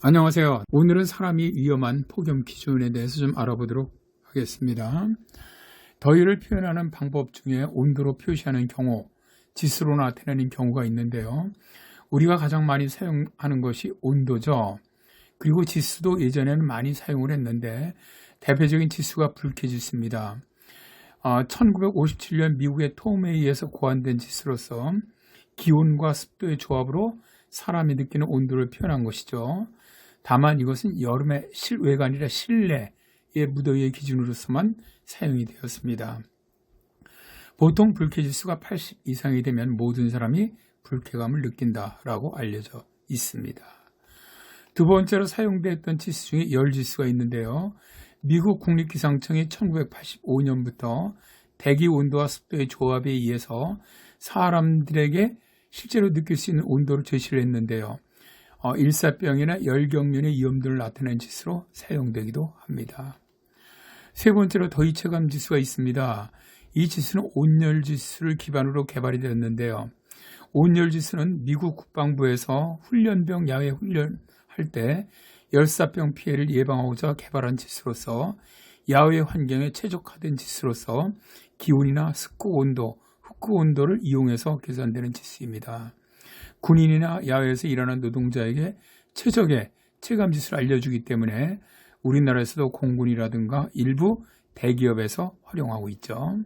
안녕하세요. 오늘은 사람이 위험한 폭염 기준에 대해서 좀 알아보도록 하겠습니다. 더위를 표현하는 방법 중에 온도로 표시하는 경우, 지수로 나타내는 경우가 있는데요. 우리가 가장 많이 사용하는 것이 온도죠. 그리고 지수도 예전에는 많이 사용을 했는데 대표적인 지수가 불쾌지수입니다. 1957년 미국의 톰에 의해서 고안된 지수로서 기온과 습도의 조합으로 사람이 느끼는 온도를 표현한 것이죠. 다만 이것은 여름의 실외가 아니라 실내의 무더위의 기준으로서만 사용이 되었습니다. 보통 불쾌지수가 80 이상이 되면 모든 사람이 불쾌감을 느낀다라고 알려져 있습니다. 두 번째로 사용되었던 지수 중에 열지수가 있는데요. 미국 국립기상청이 1985년부터 대기 온도와 습도의 조합에 의해서 사람들에게 실제로 느낄 수 있는 온도를 제시를 했는데요. 일사병이나 열경련의 위험도를 나타내는 지수로 사용되기도 합니다. 세 번째로 더위 체감 지수가 있습니다. 이 지수는 온열 지수를 기반으로 개발이 되었는데요. 온열 지수는 미국 국방부에서 훈련병 야외 훈련할 때 열사병 피해를 예방하고자 개발한 지수로서 야외 환경에 최적화된 지수로서 기온이나 습도 온도, 흡구 온도를 이용해서 계산되는 지수입니다. 군인이나 야외에서 일하는 노동자에게 최적의 체감지수를 알려주기 때문에 우리나라에서도 공군이라든가 일부 대기업에서 활용하고 있죠.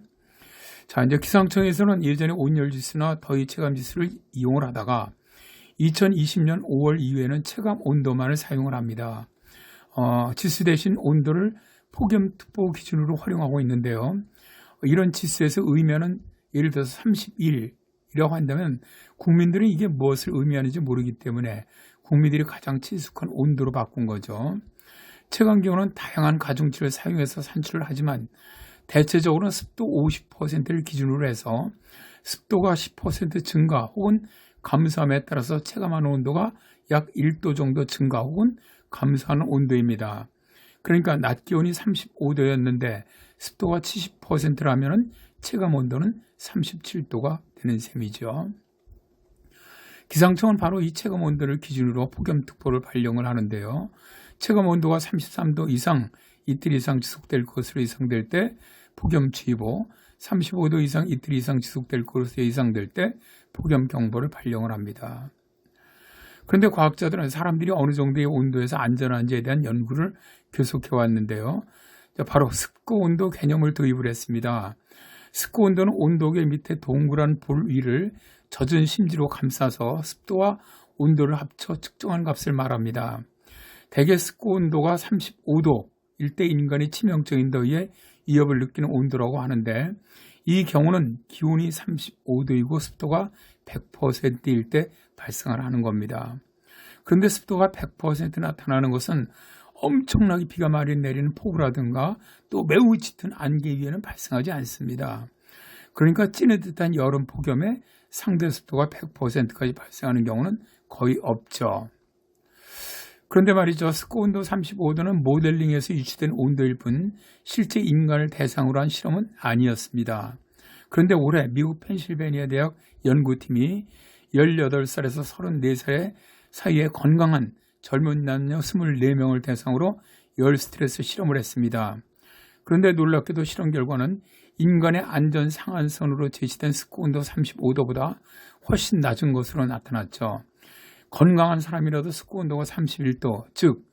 자, 이제 기상청에서는 예전에 온열지수나 더위 체감지수를 이용을 하다가 2020년 5월 이후에는 체감 온도만을 사용을 합니다. 지수 대신 온도를 폭염특보 기준으로 활용하고 있는데요. 이런 지수에서 의미하는 예를 들어서 31이라고 한다면 국민들은 이게 무엇을 의미하는지 모르기 때문에 국민들이 가장 친숙한 온도로 바꾼 거죠. 체감기온은 다양한 가중치를 사용해서 산출을 하지만 대체적으로는 습도 50%를 기준으로 해서 습도가 10% 증가 혹은 감소함에 따라서 체감하는 온도가 약 1도 정도 증가 혹은 감소하는 온도입니다. 그러니까 낮 기온이 35도였는데 습도가 70%라면 체감 온도는 37도가 되는 셈이죠. 기상청은 바로 이 체감 온도를 기준으로 폭염특보를 발령을 하는데요. 체감 온도가 33도 이상 이틀 이상 지속될 것으로 예상될 때 폭염주의보, 35도 이상 이틀 이상 지속될 것으로 예상될 때 폭염경보를 발령을 합니다. 그런데 과학자들은 사람들이 어느 정도의 온도에서 안전한지에 대한 연구를 계속해 왔는데요. 바로 습구 온도 개념을 도입을 했습니다. 습구 온도는 온도계 밑에 동그란 볼 위를 젖은 심지로 감싸서 습도와 온도를 합쳐 측정한 값을 말합니다. 대개 습구 온도가 35도일 때 인간이 치명적인 더위에 위협을 느끼는 온도라고 하는데 이 경우는 기온이 35도이고 습도가 100%일 때 발생을 하는 겁니다. 그런데 습도가 100% 나타나는 것은 엄청나게 비가 많이 내리는 폭우라든가 또 매우 짙은 안개 위에는 발생하지 않습니다. 그러니까 찌릿듯한 여름 폭염에 상대 습도가 100%까지 발생하는 경우는 거의 없죠. 그런데 말이죠. 습도 온도 35도는 모델링에서 유추된 온도일 뿐 실제 인간을 대상으로 한 실험은 아니었습니다. 그런데 올해 미국 펜실베니아 대학 연구팀이 18살에서 34살 사이에 건강한 젊은 남녀 24명을 대상으로 열 스트레스 실험을 했습니다. 그런데 놀랍게도 실험 결과는 인간의 안전 상한선으로 제시된 습도 온도 35도보다 훨씬 낮은 것으로 나타났죠. 건강한 사람이라도 습도 온도가 31도, 즉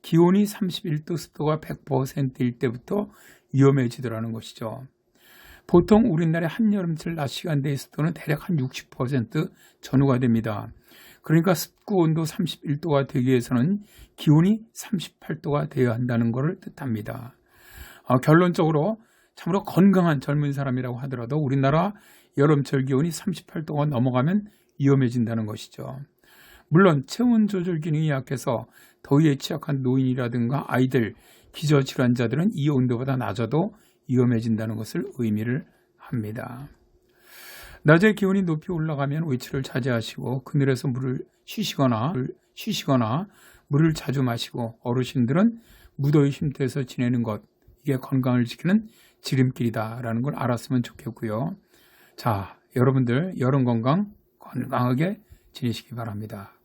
기온이 31도, 습도가 100%일 때부터 위험해지더라는 것이죠. 보통 우리나라의 한여름철 낮 시간대의 습도는 대략 한 60% 전후가 됩니다. 그러니까 습도 온도 31도가 되기 위해서는 기온이 38도가 되어야 한다는 것을 뜻합니다. 결론적으로 참으로 건강한 젊은 사람이라고 하더라도 우리나라 여름철 기온이 38도가 넘어가면 위험해진다는 것이죠. 물론 체온 조절 기능이 약해서 더위에 취약한 노인이라든가 아이들, 기저질환자들은 이 온도보다 낮아도 위험해진다는 것을 의미를 합니다. 낮에 기온이 높이 올라가면 외출을 자제하시고 그늘에서 물을 쉬시거나 물을 자주 마시고 어르신들은 무더위 쉼터에서 지내는 것, 이게 건강을 지키는 지름길이다라는 걸 알았으면 좋겠고요. 자, 여러분들 여름 건강하게 지내시기 바랍니다.